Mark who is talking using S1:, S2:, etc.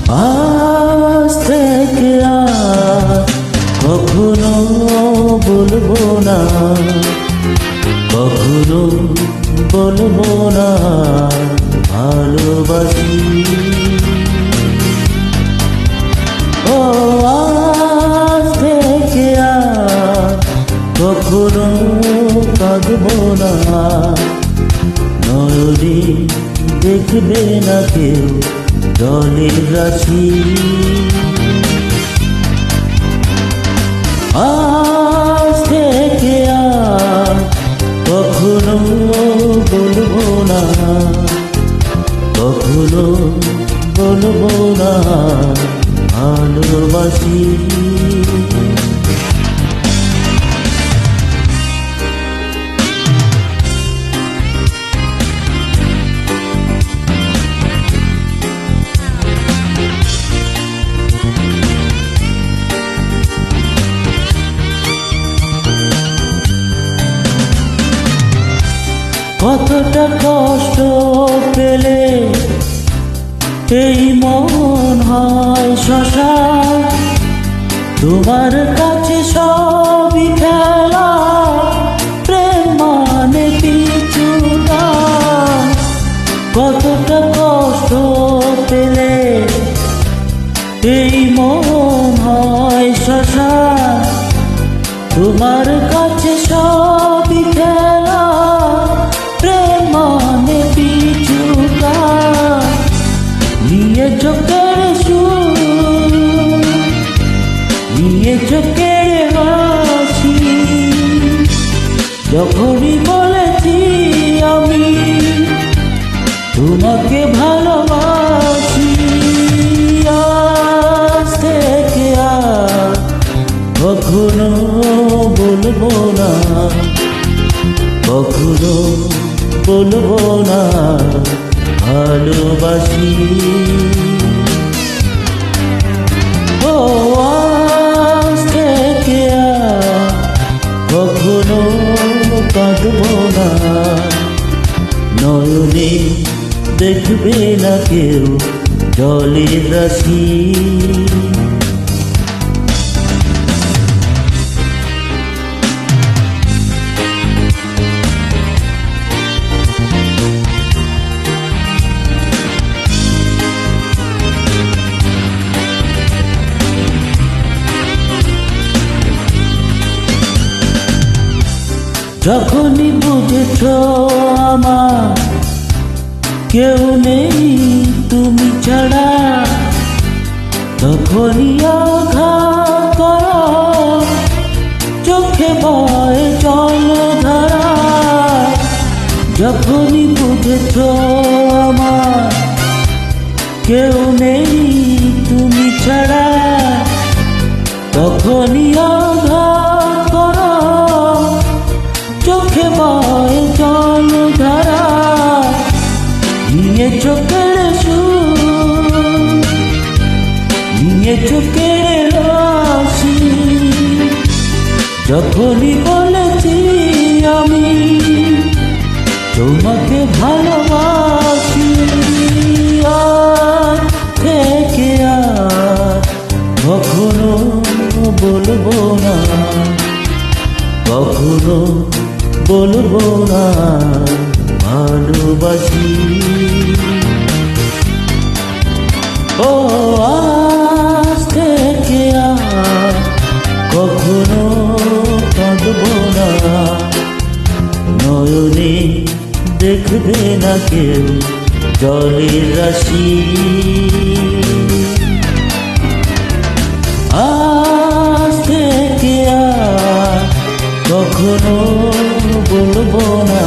S1: আজ থেকে আর কখনো বলবো না, কখনো বলবো না ভালোবাসি। ও আজ থেকে আর কখনো কাঁদবো না, নয়নে দেখবে না কেউ জলের রাশি। আজ থেকে আর কখনো বলবো না, কখনো বলবো না ভালোবাসি। কতটা কষ্ট পেলে এই মন হয় শশা, তোমার কাছে সবই খেলা, প্রেম মানে কিছুটা। কতটা কষ্ট পেলে এই মন হয় শশা, তোমার কাছে সবই খেলা, প্রেম মানে পিছুটা। নিয়ে চোখের সুর, নিয়ে চোখের হাসি, যখনই বলেছি আমি তোমাকে ভালোবাসি। আজ থেকে আর কখনো বলবো না, কখনো বলবো না ভালোবাসি। ও আজ থেকে আর কখনো কাঁদবো না, নয়নে দেখবে না কেউ জলের রাশি। যখনই বুঝেছ আমার কেউ নেই তুমি ছাড়া, তখনই আঘাত করো চোখে বয় জলধারা। যখনই বুঝেছ আমার কেউ নেই তুমি ছাড়া, তখনই আঘাত করো চোখে বয় জলধারা। নিয়ে চোখের সুর, নিয়ে চোখের হাসি, যখনই বলেছি আমি তোমাকে ভালোবাসি। আজ থেকে আর কখনো বলবো না, কখনো বলবো না ভালোবাসি। ও আজ থেকে আর কখনো কাঁদবো না, নয়নে দেখবে না কেউ জলের রাশি। আজ থেকে আর কখনো বলবো না,